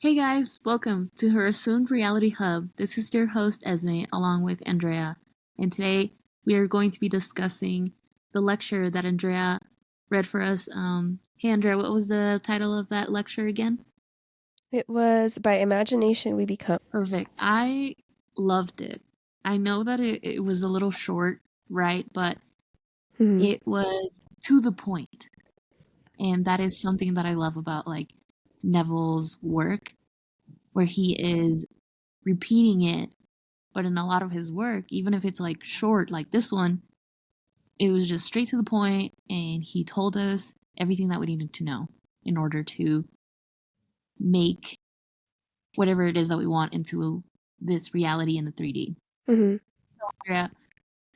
Hey guys, welcome to her Assumed Reality Hub. This is your host Esme along with Andrea, and today we are going to be discussing the lecture that Andrea read for us. Hey Andrea, what was the title of that lecture again? It was By Imagination We Become. Perfect. I loved it. I know that it was a little short, right? But Mhm. it was to the point, and that is something that I love about like Neville's work, where he is repeating it. But in a lot of his work, even if it's like short, like this one, it was just straight to the point, and he told us everything that we needed to know in order to make whatever it is that we want into this reality in the 3D. Mhm. Yeah,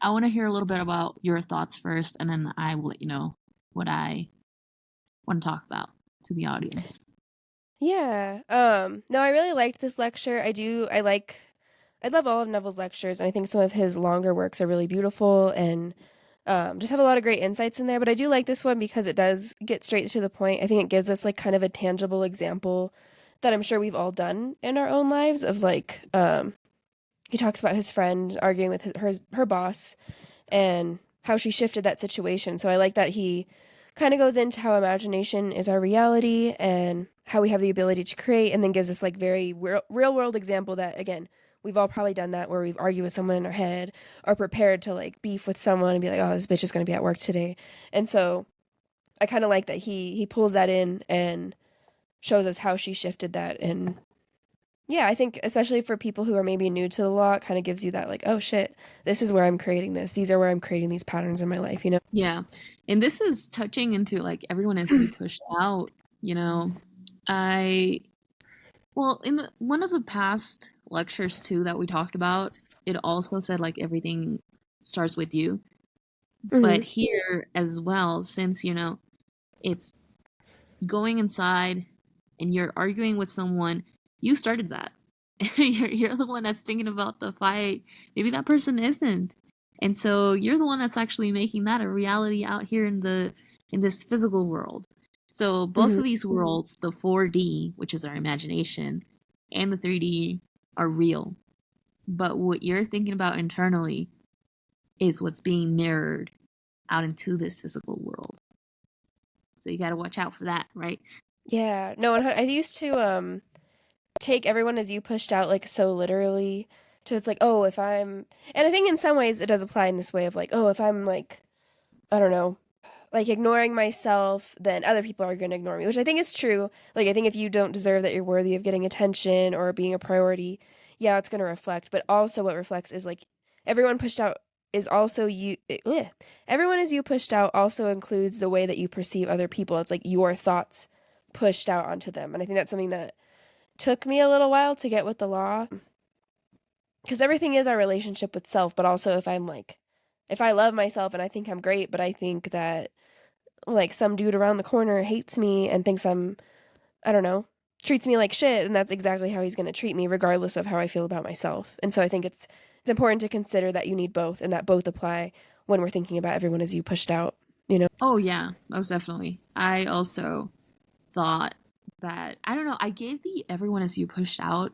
I want to hear a little bit about your thoughts first, and then I will let you know what I want to talk about to the audience. Yeah. No, I really liked this lecture. I love all of Neville's lectures, and I think some of his longer works are really beautiful and just have a lot of great insights in there. But I do like this one because it does get straight to the point. I think it gives us like kind of a tangible example that I'm sure we've all done in our own lives of like he talks about his friend arguing with her boss and how she shifted that situation. So I like that he kind of goes into how imagination is our reality and how we have the ability to create, and then gives us like very real world example that again we've all probably done that where we've argued with someone in our head or prepared to like beef with someone and be like, oh, this bitch is going to be at work today. And so I kind of like that he pulls that in and shows us how she shifted that. And yeah, I think especially for people who are maybe new to the law, it kind of gives you that like, oh shit, this is where I'm creating this. These are where I'm creating these patterns in my life, you know? Yeah, and this is touching into like everyone as you pushed out. You know, I Well, in one of the past lectures too that we talked about, it also said like everything starts with you. Hmm. But here as well, since it's going inside and you're arguing with someone, you started that. You're the one that's thinking about the fight. Maybe that person isn't. And so you're the one that's actually making that a reality out here in this physical world. So both Hmm. of these worlds, the 4D, which is our imagination, and the 3D are real. But what you're thinking about internally is what's being mirrored out into this physical world. So you got to watch out for that, right? Yeah. No, and I used to take everyone as you pushed out like so literally. So it's like, oh, if I'm, and I think in some ways it does apply in this way of like, oh, if I'm like, I don't know, like ignoring myself, then other people are going to ignore me, which I think is true. Like, I think if you don't deserve that you're worthy of getting attention or being a priority, yeah, it's going to reflect. But also, what reflects is like everyone pushed out is also you. Everyone as you pushed out also includes the way that you perceive other people. It's like your thoughts pushed out onto them. And I think that's something that took me a little while to get with the law because everything is our relationship with self. But also, if I'm like, if I love myself and I think I'm great, but I think that like some dude around the corner hates me and thinks I'm, I don't know, treats me like shit, and that's exactly how he's going to treat me regardless of how I feel about myself. And so I think it's important to consider that you need both and that both apply when we're thinking about everyone as you pushed out, you know. Oh yeah, most definitely. I also thought that I don't know, I gave the everyone is you pushed out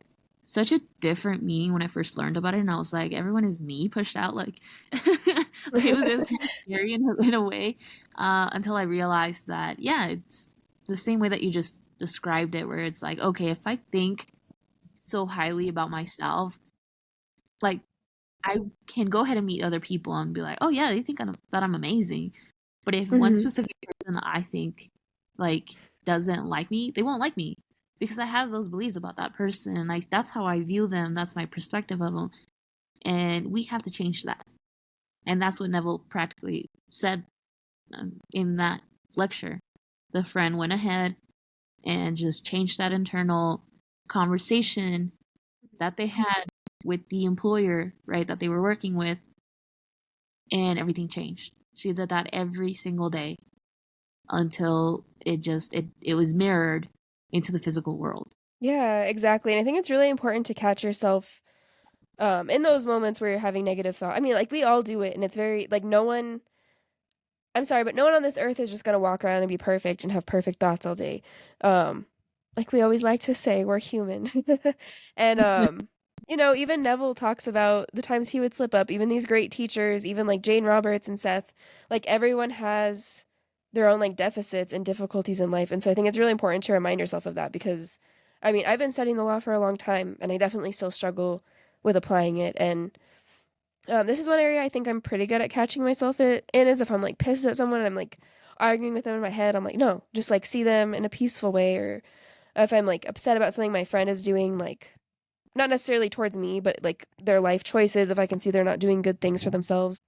such a different meaning when I first learned about it, and I was like, everyone is me pushed out, like, like it was kind of scary in a way, until I realized that yeah, it's the same way that you just described it, where it's like, okay, if I think so highly about myself, like I can go ahead and meet other people and be like, oh yeah, they think that I'm amazing. But if one Hmm. specific person that I think like doesn't like me, they won't like me because I have those beliefs about that person, and like that's how I view them. That's my perspective of them, and we have to change that. And that's what Neville practically said in that lecture. The friend went ahead and just changed that internal conversation that they had with the employer, right, that they were working with, and everything changed. She did that every single day until it was mirrored into the physical world. Yeah, exactly. And I think it's really important to catch yourself in those moments where you're having negative thought. I mean, like we all do it, and it's very like no one. I'm sorry, but no one on this earth is just gonna walk around and be perfect and have perfect thoughts all day. Um, like we always like to say, we're human. And even Neville talks about the times he would slip up, even these great teachers, even like Jane Roberts and Seth, like everyone has their own like deficits and difficulties in life. And so I think it's really important to remind yourself of that because I mean, I've been studying the law for a long time and I definitely still struggle with applying it. And this is one area I think I'm pretty good at catching myself in is if I'm like pissed at someone and I'm like arguing with them in my head, I'm like, no, just like see them in a peaceful way. Or if I'm like upset about something my friend is doing, like not necessarily towards me, but like their life choices, if I can see they're not doing good things for themselves,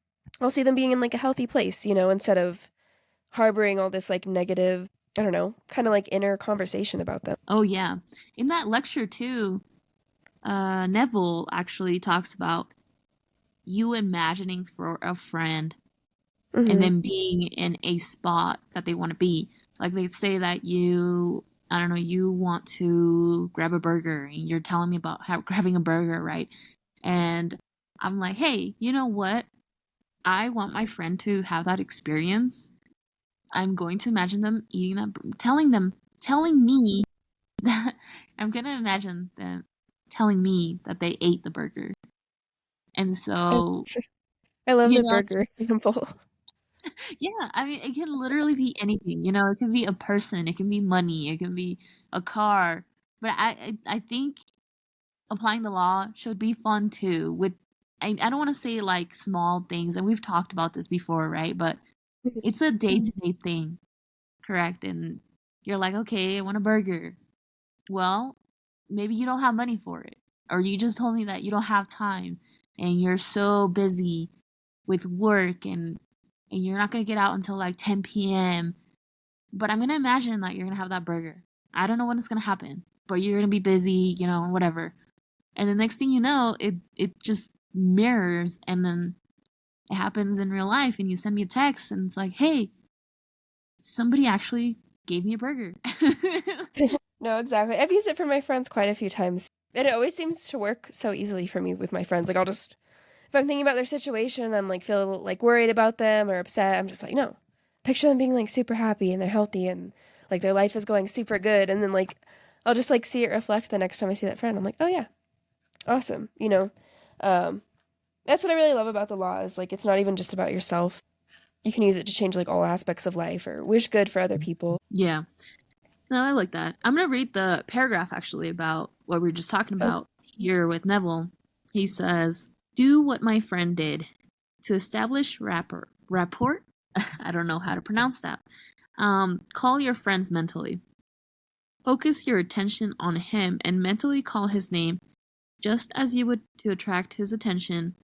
I'll see them being in like a healthy place, instead of harboring all this like negative, I don't know, kind of like inner conversation about them. Oh yeah. In that lecture too, Neville actually talks about you imagining for a friend and Mm-hmm. then being in a spot that they want to be. Like they say that I don't know, you want to grab a burger and you're telling me about grabbing a burger, right? And I'm like, hey, you know what? I want my friend to have that experience. I'm going to imagine them eating that, telling me that I'm gonna imagine them telling me that they ate the burger. And I, so, I love you the know, burger example. yeah, I mean, it can literally be anything. It can be a person, it can be money, it can be a car. But I think applying the law should be fun too. I don't want to say like small things, and we've talked about this before, right? But it's a day-to-day thing, correct? And you're like, okay, I want a burger. Well, maybe you don't have money for it, or you just told me that you don't have time, and you're so busy with work and you're not gonna get out until like 10 p.m. But I'm gonna imagine that you're gonna have that burger. I don't know when it's gonna happen, but you're gonna be busy, whatever. And the next thing you know, it just mirrors, and then it happens in real life, and you send me a text, and it's like, hey, somebody actually gave me a burger. No, exactly. I've used it for my friends quite a few times. And it always seems to work so easily for me with my friends. Like if I'm thinking about their situation, I'm like feel like worried about them or upset, I'm just like, no. Picture them being like super happy and they're healthy and like their life is going super good. And then like I'll just like see it reflect the next time I see that friend. I'm like, oh yeah, awesome. Um, that's what I really love about the law is like it's not even just about yourself. You can use it to change like all aspects of life or wish good for other people. Yeah. No, I like that. I'm gonna read the paragraph actually about what we were just talking Oh, about here with Neville. He says, "Do what my friend did to establish rapport. I don't know how to pronounce that. Call your friends mentally. Focus your attention on him and mentally call his name, just as you would to attract his attention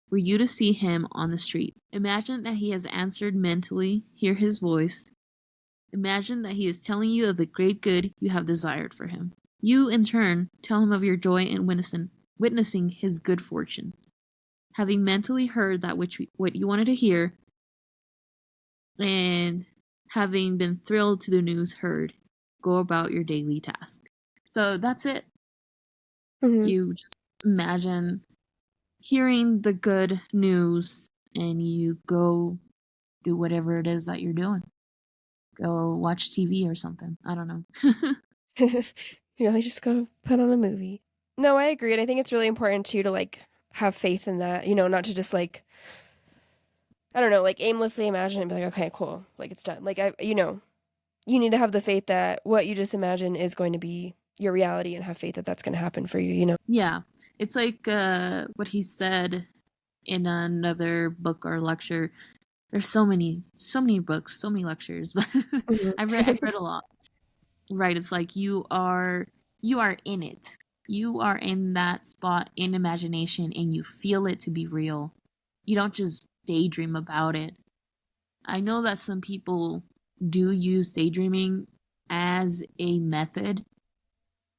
were you to see him on the street. Imagine that he has answered mentally. Hear his voice. Imagine that he is telling you of the great good you have desired for him. You, in turn, tell him of your joy in witnessing his good fortune. Having mentally heard what you wanted to hear, and having been thrilled to the news heard, go about your daily task." So that's it. hmm You just imagine hearing the good news and you go do whatever it is that you're doing. Go watch TV or something. I don't know. just go put on a movie. No, I agree. And I think it's really important too to like have faith in that, not to just like, I don't know, like aimlessly imagine and be like, okay, cool. It's like it's done. Like you need to have the faith that what you just imagine is going to be your reality and have faith that that's going to happen for you. Yeah. It's like what he said in another book or lecture. There's so many books, so many lectures, but Mhm. I've read a lot. Right, it's like you are in it. You are in that spot in imagination and you feel it to be real. You don't just daydream about it. I know that some people do use daydreaming as a method,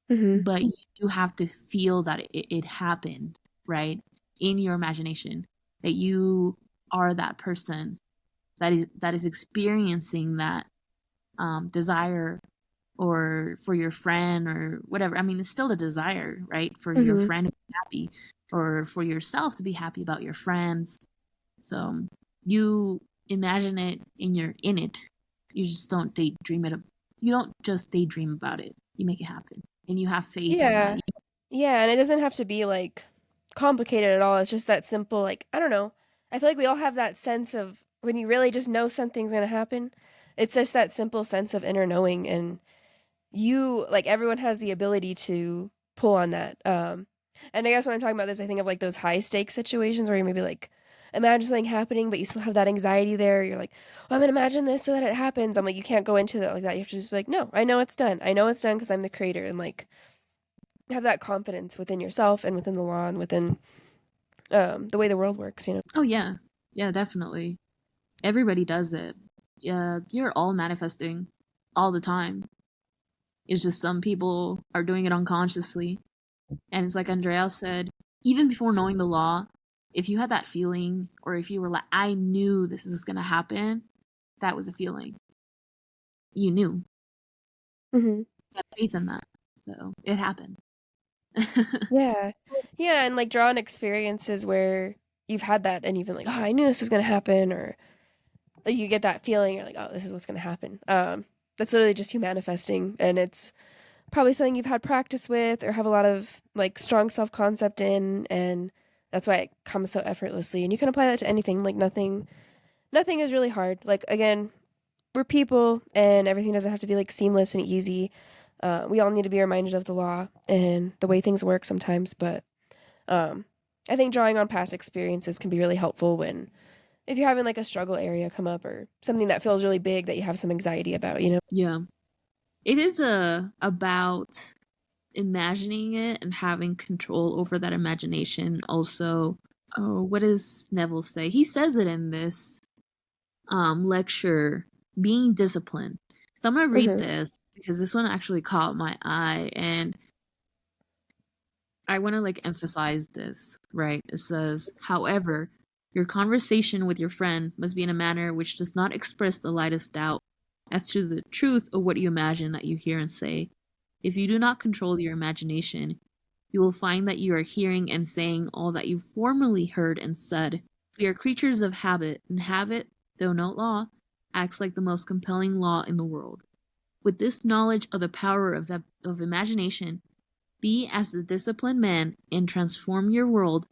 Mhm. but you do have to feel that it happened, right? In your imagination, that you are that person that is experiencing that desire, or for your friend or whatever. I mean, it's still a desire, right? For your Mhm. friend to be happy, or for yourself to be happy about your friends. So you imagine it and you're in it. You just don't daydream it. You don't just daydream about it. you make it happen. And you have faith in that. Yeah. Yeah, and it doesn't have to be like complicated at all. It's just that simple, like, I don't know. I feel like we all have that sense of when you really just know something's gonna happen. It's just that simple sense of inner knowing, and you like everyone has the ability to pull on that. And I guess when I'm talking about this, I think of like those high stakes situations where you maybe like imagine something happening, but you still have that anxiety there. You're like, oh, I'm gonna imagine this so that it happens. I'm like, you can't go into that like that. You have to just be like, no, I know it's done. I know it's done because I'm the creator, and like have that confidence within yourself and within the law and within the way the world works, you know? Oh, yeah. Yeah, definitely. Everybody does it. Yeah, you're all manifesting all the time. It's just some people are doing it unconsciously. And it's like Andrea said, even before knowing the law, if you had that feeling, or if you were like, I knew this was going to happen, that was a feeling. You knew. Mm-hmm. You had faith in that. So it happened. Yeah. Yeah, and like draw on experiences where you've had that and you've been like, oh, I knew this was gonna happen, or like you get that feeling, you're like, oh, this is what's gonna happen. That's literally just you manifesting, and it's probably something you've had practice with or have a lot of like strong self-concept in, and that's why it comes so effortlessly. And you can apply that to anything. Like nothing is really hard. Like again, we're people and everything doesn't have to be like seamless and easy. We all need to be reminded of the law and the way things work sometimes, but um, I think drawing on past experiences can be really helpful when if you're having like a struggle area come up or something that feels really big that you have some anxiety about, you know? Yeah. It is about imagining it and having control over that imagination. Also, oh, what does Neville say? He says it in this lecture, being disciplined. So I'm gonna read Mm-hmm. this because this one actually caught my eye, and I want to like emphasize this, right? It says, however, your conversation with your friend must be in a manner which does not express the lightest doubt as to the truth of what you imagine that you hear and say. If you do not control your imagination, you will find that you are hearing and saying all that you formerly heard and said. We are creatures of habit, and habit, though no law, acts like the most compelling law in the world. With this knowledge of the power of imagination, be as a disciplined man and transform your world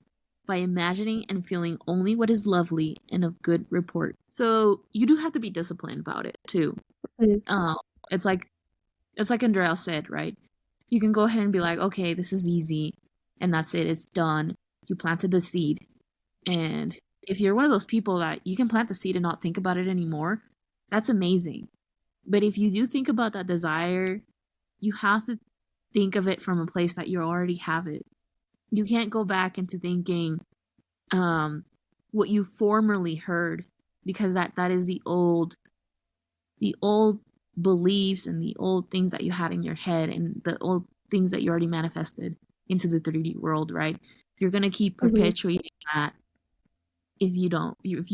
by imagining and feeling only what is lovely and of good report. So you do have to be disciplined about it too. Uh, it's like Andrea said, right? You can go ahead and be like, okay, this is easy, and that's it. It's done. You planted the seed, and if you're one of those people that you can plant the seed and not think about it anymore, that's amazing. But if you do think about that desire, you have to think of it from a place that you already have it. You can't go back into thinking um, what you formerly heard, because that is the old beliefs and the old things that you had in your head and the old things that you already manifested into the 3D world, right? You're gonna keep Mm-hmm. perpetuating that if you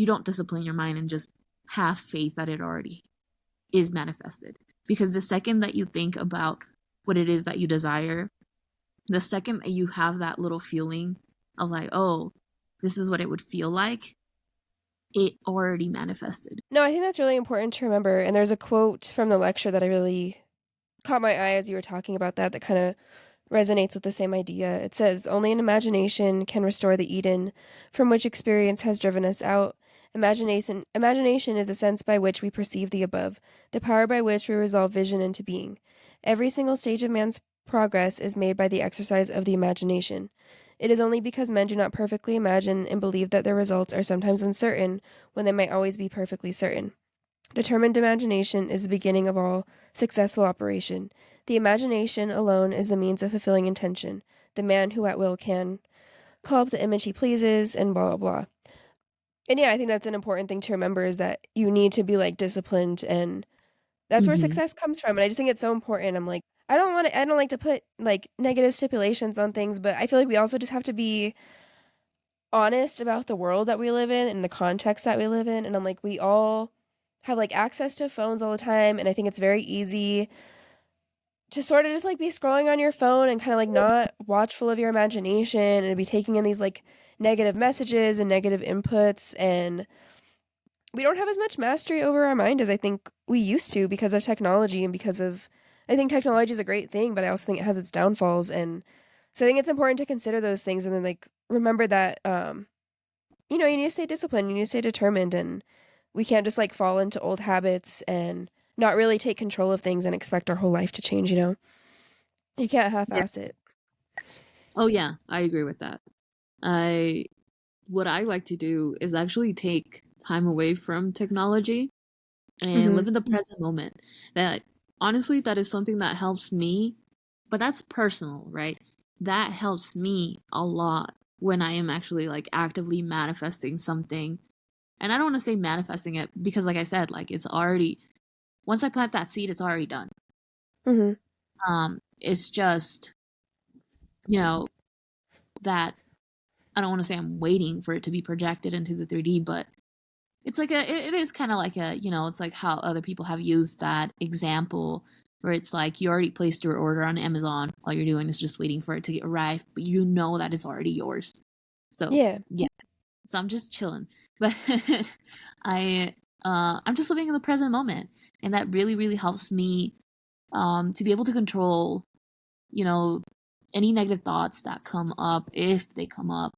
don't discipline your mind and just have faith that it already is manifested. Because the second that you think about what it is that you desire, the second that you have that little feeling of like, oh, this is what it would feel like, it already manifested. No, I think that's really important to remember. And there's a quote from the lecture that I really caught my eye as you were talking about that kind of resonates with the same idea. It says, only an imagination can restore the Eden from which experience has driven us out. Imagination is a sense by which we perceive the above, the power by which we resolve vision into being. Every single stage of man's progress is made by the exercise of the imagination. It is only because men do not perfectly imagine and believe that their results are sometimes uncertain when they might always be perfectly certain. Determined imagination is the beginning of all successful operation. The imagination alone is the means of fulfilling intention. The man who at will can call up the image he pleases and blah blah blah. And yeah, I think that's an important thing to remember is that you need to be like disciplined, and that's where Mm-hmm. success comes from. And I just think it's so important. I'm like, I don't like to put like negative stipulations on things, but I feel like we also just have to be honest about the world that we live in and the context that we live in. And I'm like, we all have like access to phones all the time, and I think it's very easy to sort of just like be scrolling on your phone and kind of like not watchful of your imagination and be taking in these like negative messages and negative inputs, and we don't have as much mastery over our mind as I think we used to because of technology and because of I think technology is a great thing, but I also think it has its downfalls. And so I think it's important to consider those things and then like remember that, you know, you need to stay disciplined, you need to stay determined, and we can't just like fall into old habits and not really take control of things and expect our whole life to change, you know? You can't Yeah. half-ass it. Oh yeah, I agree with that. I What I like to do is actually take time away from technology and Mm-hmm. live in the present moment. That honestly, that is something that helps me, but that's personal, right? That helps me a lot when I am actually like actively manifesting something. And I don't want to say manifesting it because like I said, like it's already once I plant that seed, it's already done. Mm-hmm. It's just, you know, that I don't want to say I'm waiting for it to be projected into the 3D, but it's like it is kind of like a, it's like how other people have used that example where it's like you already placed your order on Amazon. All you're doing is just waiting for it to arrive, but you know that it's already yours. So Yeah. yeah, so I'm just chilling, but I I'm just living in the present moment, and that really really helps me to be able to control, you know, any negative thoughts that come up if they come up.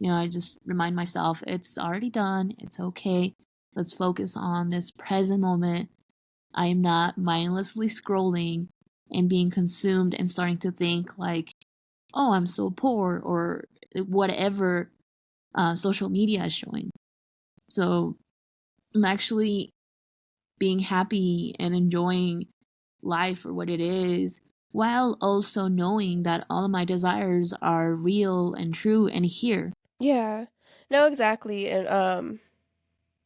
I just remind myself it's already done. It's okay. Let's focus on this present moment. I am not mindlessly scrolling and being consumed and starting to think like, oh, I'm so poor or whatever social media is showing. So I'm actually being happy and enjoying life for what it is while also knowing that all of my desires are real and true and here. Yeah. No, exactly. And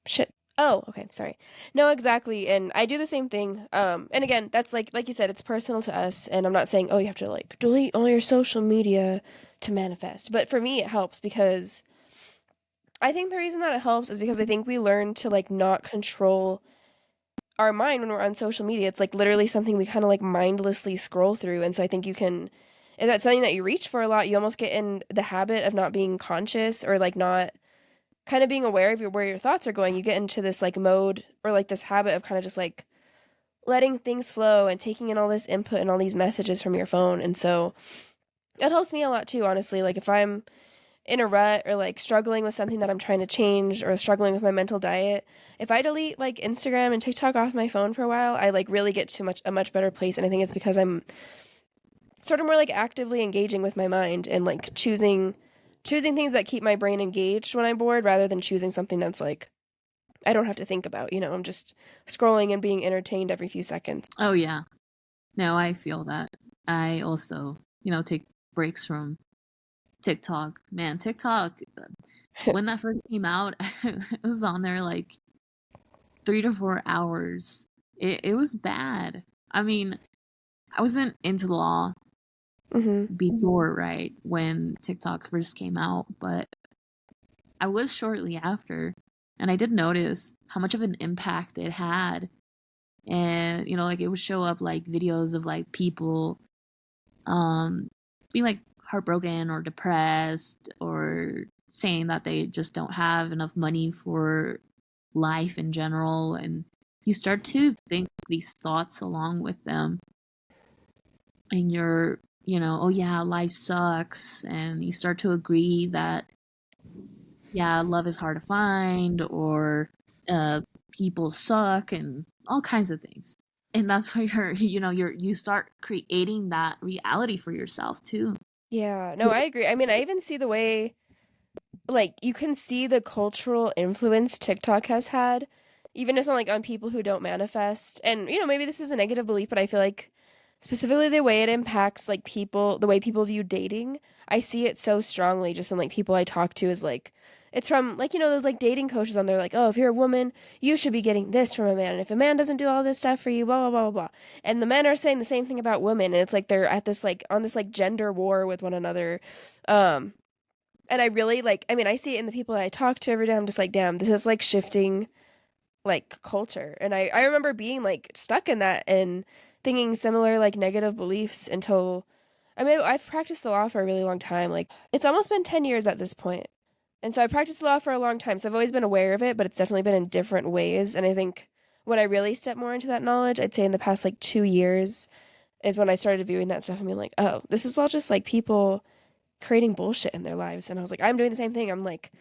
shit. Oh, okay, sorry. No, exactly. And I do the same thing. And again, that's like you said, it's personal to us, and I'm not saying, oh, you have to like delete all your social media to manifest. But for me it helps because I think the reason that it helps is because I think we learn to like not control our mind when we're on social media. It's like literally something we kind of like mindlessly scroll through. And so I think you can, if that's something that you reach for a lot, you almost get in the habit of not being conscious or like not kind of being aware of where your thoughts are going. You get into this like mode or like this habit of kind of just like letting things flow and taking in all this input and all these messages from your phone. And so it helps me a lot too, honestly. Like if I'm in a rut or like struggling with something that I'm trying to change or struggling with my mental diet, if I delete like Instagram and TikTok off my phone for a while, I like really get to a much better place. And I think it's because I'm sort of more like actively engaging with my mind and like choosing things that keep my brain engaged when I'm bored rather than choosing something that's like I don't have to think about, you know, I'm just scrolling and being entertained every few seconds. Oh yeah. No, I feel that. I also, take breaks from TikTok. Man, TikTok, when that first came out, it was on there like 3 to 4 hours. It was bad. I mean, I wasn't into law Mhm. before, right, when TikTok first came out, but I was shortly after, and I did notice how much of an impact it had. And, like it would show up like videos of like people um, being like heartbroken or depressed or saying that they just don't have enough money for life in general. And you start to think these thoughts along with them. And you're, oh yeah, life sucks. And you start to agree that, yeah, love is hard to find or uh, people suck and all kinds of things. And that's where you start creating that reality for yourself too. Yeah, no, I agree. I mean, I even see the way like you can see the cultural influence TikTok has had, even just on like on people who don't manifest. And you know, maybe this is a negative belief, but I feel like specifically the way it impacts like people, the way people view dating, I see it so strongly just in like people I talk to is like it's from like you know those like dating coaches on there like, "Oh, if you're a woman, you should be getting this from a man. And if a man doesn't do all this stuff for you, blah blah blah blah." And the men are saying the same thing about women, and it's like they're at this like on this like gender war with one another. Um and I really like I mean, I see it in the people that I talk to every day. I'm just like, damn, this is like shifting like culture. And I remember being like stuck in that and thinking similar like negative beliefs until I mean, I've practiced the law for a really long time. Like it's almost been 10 years at this point. And so I practiced law for a long time. So I've always been aware of it, but it's definitely been in different ways. And I think when I really step more into that knowledge, I'd say in the past like 2 years. is when I started viewing that stuff and being like, oh, this is all just like people creating bullshit in their lives. And I was like, I'm doing the same thing. I'm like,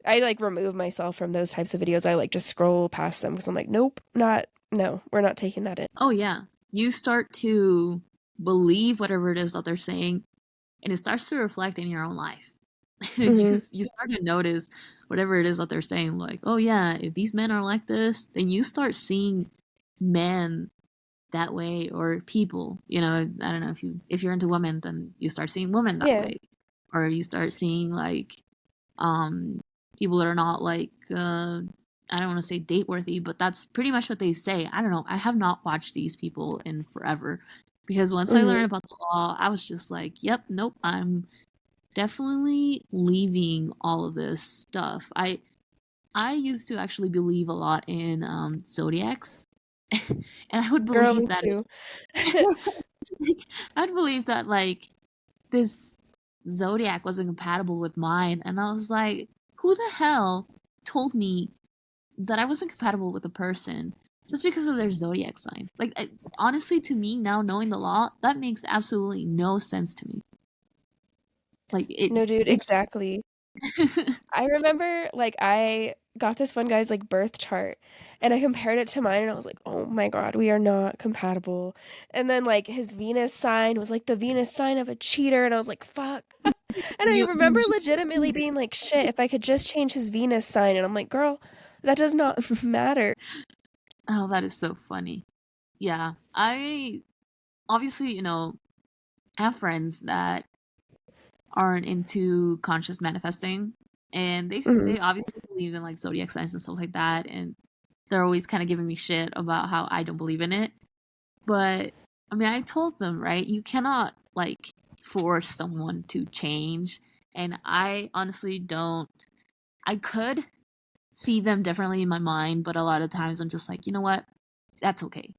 I like remove myself from those types of videos. I like just scroll past them because I'm like, nope, no, we're not taking that in. Oh yeah. You start to believe whatever it is that they're saying, and it starts to reflect in your own life. Hmm. You start to notice whatever it is that they're saying, like, oh yeah, if these men are like this, then you start seeing men that way, or people, I don't know, if you're into women, then you start seeing women that Yeah. way. Or you start seeing like um people that are not like I don't want to say date worthy, but that's pretty much what they say. I don't know. I have not watched these people in forever because once I Hmm. learned about the law, I was just like, yep, nope, I'm definitely leaving all of this stuff. I used to actually believe a lot in zodiacs, and I would Girl, believe me that too. I'd believe that like this zodiac wasn't compatible with mine, and I was like, who the hell told me that I wasn't compatible with a person just because of their zodiac sign? Like, honestly, to me now, knowing the law, that makes absolutely no sense to me. Like No, dude, it's exactly. I remember like I got this one guy's like birth chart and I compared it to mine and I was like, "Oh my God, we are not compatible." And then like his Venus sign was like the Venus sign of a cheater and I was like, "Fuck." And I remember legitimately being like, "Shit, if I could just change his Venus sign." And I'm like, "Girl, that does not matter." oh, that is so funny. Yeah, I obviously, have friends that aren't into conscious manifesting, and they Mhm. they obviously believe in like zodiac signs and stuff like that, and they're always kind of giving me shit about how I don't believe in it. But I mean, I told them, right? You cannot like force someone to change, and I honestly don't. I could see them differently in my mind, but a lot of times I'm just like, you know what? That's okay.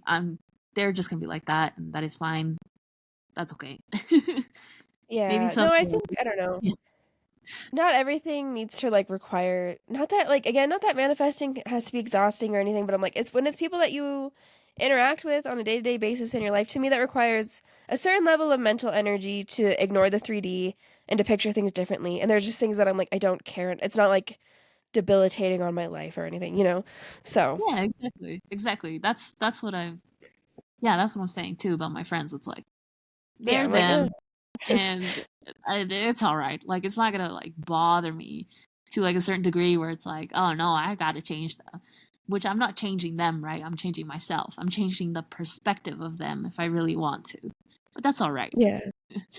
They're just gonna be like that, and that is fine. That's okay. Maybe Yeah. some No, I people. think I don't know. Not everything needs to like require, not that like again, not that manifesting has to be exhausting or anything, but I'm like it's when it's people that you interact with on a day-to-day basis in your life, to me that requires a certain level of mental energy to ignore the 3D and to picture things differently. And there's just things that I'm like I don't care. It's not like debilitating on my life or anything. So, Yeah, exactly, exactly. That's what I. Yeah, that's what I'm saying too about my friends. It's like yeah, they're I'm like, them, and it's all right. Like it's not gonna like bother me to like a certain degree where it's like, oh no, I gotta change them. Which I'm not changing them, right? I'm changing myself. I'm changing the perspective of them if I really want to. But that's all right. yeah.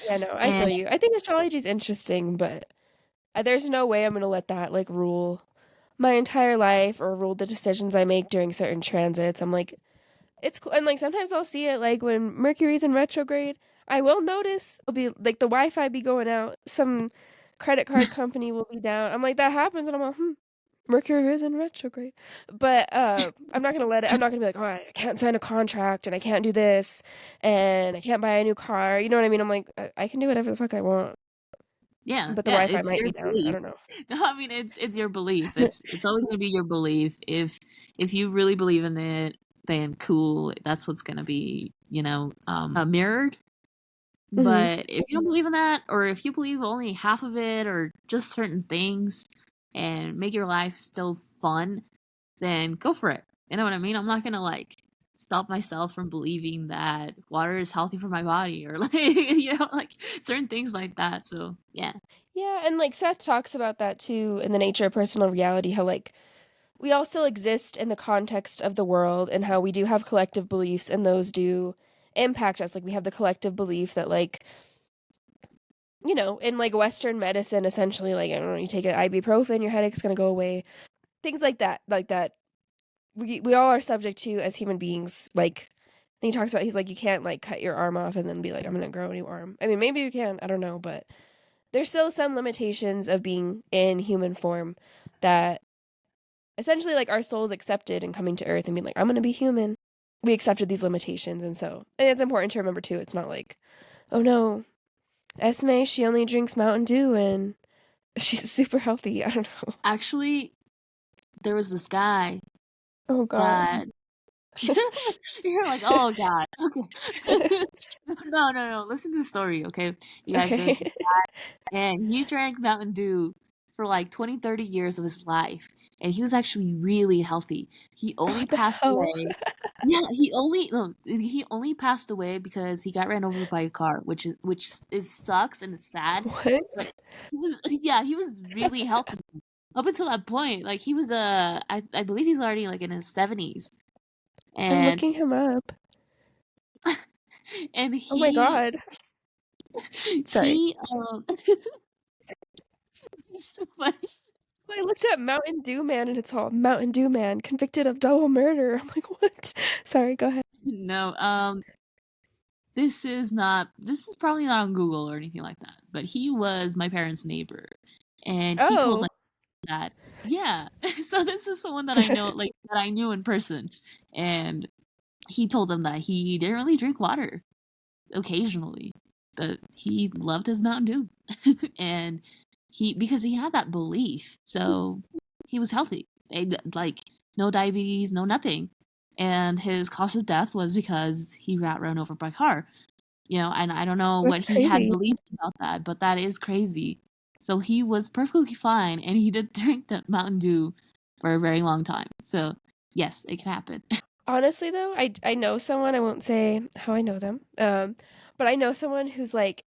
Yeah, no, I And feel you. I think astrology is interesting, but there's no way I'm gonna let that like rule my entire life or rule the decisions I make during certain transits. I'm like, it's cool. And like sometimes I'll see it like when Mercury's in retrograde, I will notice it'll be like the Wi-Fi be going out, some credit card company will be down. I'm like, that happens, and I'm like, Mercury is in retrograde. But I'm not gonna let it. I'm not gonna be like, oh, I can't sign a contract and I can't do this and I can't buy a new car. You know what I mean? I'm like, I can do whatever the fuck I want, yeah, but the yeah, Wi-Fi it's might your be down. I belief. don't know. No, I mean it's your belief. It's always gonna be your belief. If you really believe in it, then cool. That's what's gonna be, mirrored. Hmm. But if you don't believe in that, or if you believe only half of it, or just certain things, and make your life still fun, then go for it. You know what I mean? I'm not gonna like stop myself from believing that water is healthy for my body, or like like certain things like that. So yeah, Yeah, and like Seth talks about that too in the nature of personal reality, how like we all still exist in the context of the world and how we do have collective beliefs and those do impact us. Like we have the collective belief that like, in like Western medicine, essentially, like I don't know, you take an ibuprofen, your headache's gonna go away. Things like that. Like that we all are subject to as human beings. Like and he talks about he's like you can't like cut your arm off and then be like, I'm gonna grow a new arm. I mean maybe you can, I don't know, but there's still some limitations of being in human form that essentially like our souls accepted and coming to earth and being like, I'm gonna be human. We accepted these limitations, and it's important to remember too. It's not like, oh no, Esme, she only drinks Mountain Dew and she's super healthy. I don't know. actually, there was this guy Oh God. that You're like, oh god. Okay. No. Listen to the story, okay? You guys, Okay. there's and he drank Mountain Dew for like 20, 30 years of his life. And he was actually really healthy. He only What the passed hell? away. Yeah, he only passed away because he got ran over by a car, which is sucks and it's sad. But What? he was really healthy up until that point. Like he was I believe he's already like in his 70s. I'm And looking him up. and Oh my he god. Sorry. he it's so funny. I looked up Mountain Dew Man and it's all Mountain Dew Man convicted of double murder. I'm like, what? Sorry, go ahead. No, this is probably not on Google or anything like that, but he was my parents' neighbor, and he told Oh. them that, yeah. So this is someone that I know, like that I knew in person, and he told them that he didn't really drink water occasionally, but he loved his Mountain Dew, and because he had that belief, so he was healthy, like no diabetes, no nothing, and his cause of death was because he got run over by a car. And I don't know what That's he had crazy. beliefs about that, but that is crazy. So he was perfectly fine, and he did drink that Mountain Dew for a very long time. So yes, it can happen. Honestly though, I know someone, I won't say how I know them. But I know someone who's like,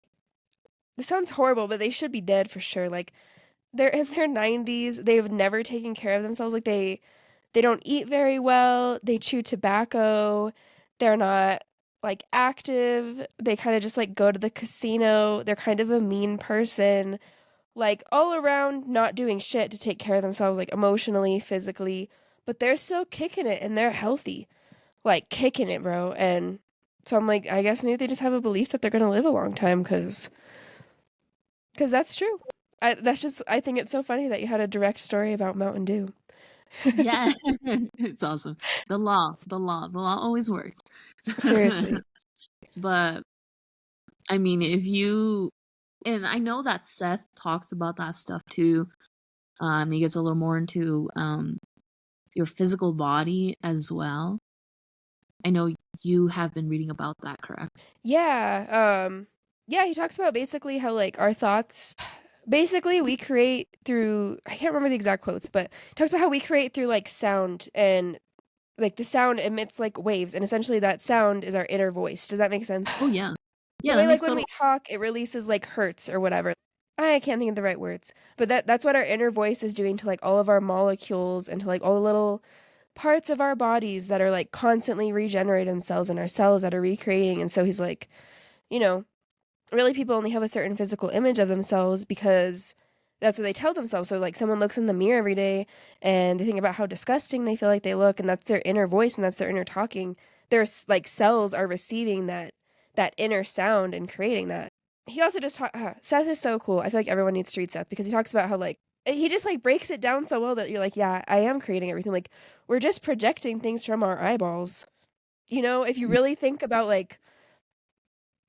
this sounds horrible, but they should be dead for sure. Like they're in their 90s. They've never taken care of themselves. Like they don't eat very well. They chew tobacco. They're not like active. They kind of just like go to the casino. They're kind of a mean person. Like all around not doing shit to take care of themselves like emotionally, physically, but they're still kicking it and they're healthy. Like kicking it, bro. And so I'm like, I guess maybe they just have a belief that they're going to live a long time cuz that's true. I think it's so funny that you had a direct story about Mountain Dew. Yeah, it's awesome. The law always works. Seriously. But I mean, if you and I know that Seth talks about that stuff too. He gets a little more into your physical body as well. I know you have been reading about that, correct? Yeah, yeah, he talks about basically how like our thoughts basically we create through I can't remember the exact quotes, but he talks about how we create through like sound and like the sound emits like waves and essentially that sound is our inner voice. Does that make sense? Oh yeah. The Yeah, that way like makes when total. we talk it releases like hertz or whatever. I can't think of the right words. But that's what our inner voice is doing to like all of our molecules and to like all the little parts of our bodies that are like constantly regenerating themselves and our cells that are recreating. And so he's like, you know, really people only have a certain physical image of themselves because that's what they tell themselves. So like someone looks in the mirror every day and they think about how disgusting they feel like they look and that's their inner voice and that's their inner talking. Their like cells are receiving that inner sound and creating that. He also just Seth is so cool. I feel like everyone needs to read Seth because he talks about how like he just like breaks it down so well that you're like, yeah, I am creating everything. Like we're just projecting things from our eyeballs. If you really think about like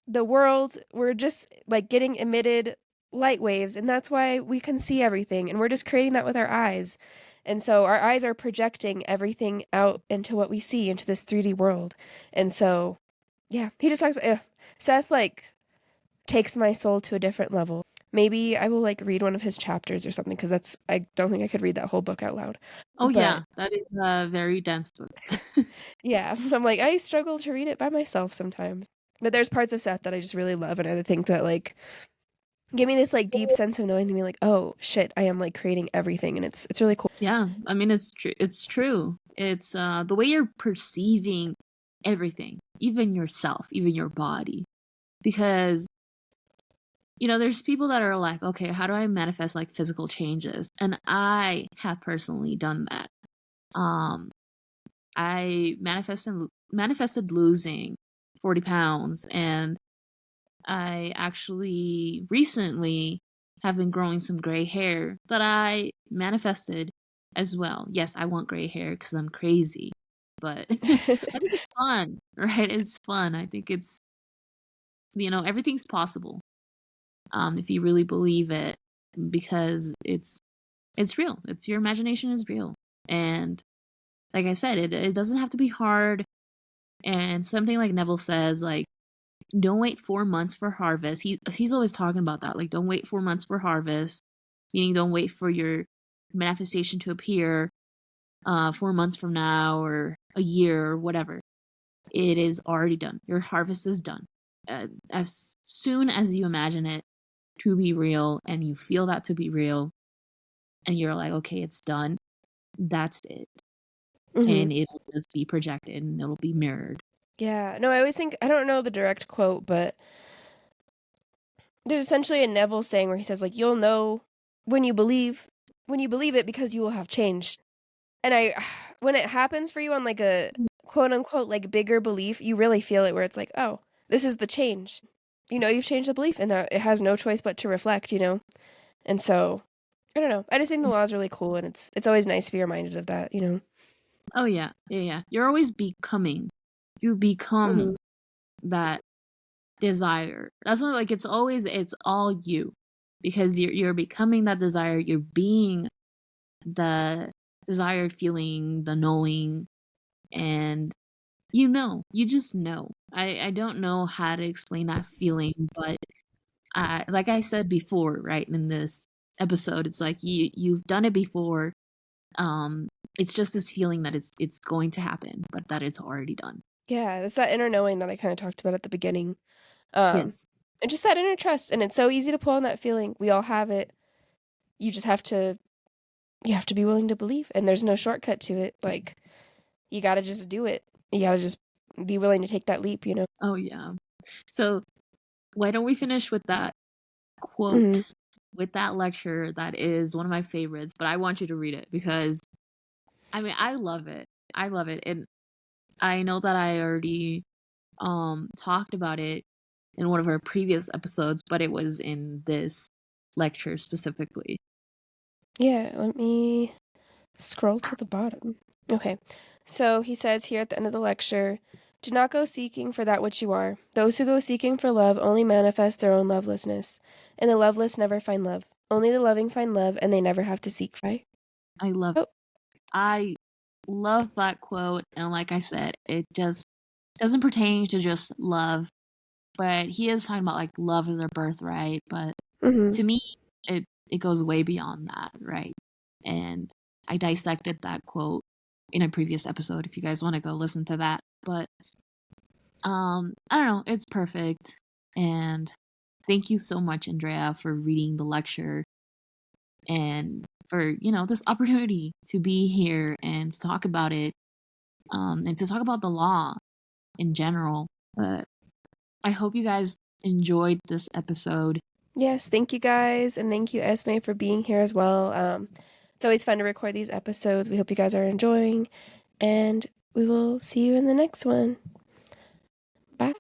the world, we're just like getting emitted light waves, and that's why we can see everything, and we're just creating that with our eyes. And so our eyes are projecting everything out into what we see, into this 3D world. And so, yeah, he just talks about, Seth, like, takes my soul to a different level. Maybe I will, like, read one of his chapters or something, because I don't think I could read that whole book out loud. Oh But, yeah, that is a very dense book. yeah, I'm like, I struggle to read it by myself sometimes. But there's parts of Seth that I just really love, and I think that, like, give me this like deep sense of knowing to be like, oh shit, I am like creating everything, and it's really cool. Yeah, I mean it's true. It's true. It's the way you're perceiving everything, even yourself, even your body. Because there's people that are like, okay, how do I manifest like physical changes? And I have personally done that. Um, I manifested losing 40 pounds, and I actually recently have been growing some gray hair that I manifested as well. Yes, I want gray hair because I'm crazy, but I think it's fun, right? It's fun. I think it's, everything's possible if you really believe it, because it's real. Your imagination is real. And like I said, it doesn't have to be hard. And something like Neville says, like, don't wait 4 months for harvest. He's always talking about that. Like, don't wait 4 months for harvest, meaning don't wait for your manifestation to appear 4 months from now or a year or whatever. It is already done. Your harvest is done. As soon as you imagine it to be real and you feel that to be real, and you're like, okay, it's done, that's it. Mm-hmm. And it'll just be projected and it'll be mirrored. Yeah. No, I always think, I don't know the direct quote, but there's essentially a Neville saying where he says, like, you'll know when you believe it because you will have changed. And when it happens for you on like a quote unquote like bigger belief, you really feel it where it's like, oh, this is the change. You've changed the belief and that it has no choice but to reflect. And so I don't know. I just think the law is really cool and it's always nice to be reminded of that. Oh yeah, yeah. You're always becoming. You become Mm-hmm. that desire. That's why, like, it's all you, because you're becoming that desire. You're being the desired feeling, the knowing, and you just know. I don't know how to explain that feeling, but like I said before, right, in this episode, it's like you've done it before. It's just this feeling that it's going to happen, but that it's already done. Yeah, it's that inner knowing that I kind of talked about at the beginning. Um, Yes. and just that inner trust. And it's so easy to pull on that feeling. We all have it. You just you have to be willing to believe. And there's no shortcut to it. Like, you got to just do it. You got to just be willing to take that leap. Oh yeah. So why don't we finish with that Hmm. quote, with that lecture that is one of my favorites, but I want you to read it because I mean I love it. I love it. And I know that I already talked about it in one of our previous episodes, but it was in this lecture specifically. Yeah, let me scroll to the bottom. Okay. So he says here at the end of the lecture, do not go seeking for that which you are. Those who go seeking for love only manifest their own lovelessness, and the loveless never find love. Only the loving find love, and they never have to seek for it. I love Oh, I love that quote, and like I said, it just doesn't pertain to just love, but he is talking about like love is our birthright, but mm-hmm. to me it goes way beyond that, right? And I dissected that quote in a previous episode if you guys want to go listen to that. But I don't know, it's perfect. And thank you so much, Andrea, for reading the lecture and for, this opportunity to be here and to talk about it, and to talk about the law in general. But I hope you guys enjoyed this episode. Yes, thank you guys, and thank you, Esme, for being here as well. It's always fun to record these episodes. We hope you guys are enjoying, and we will see you in the next one.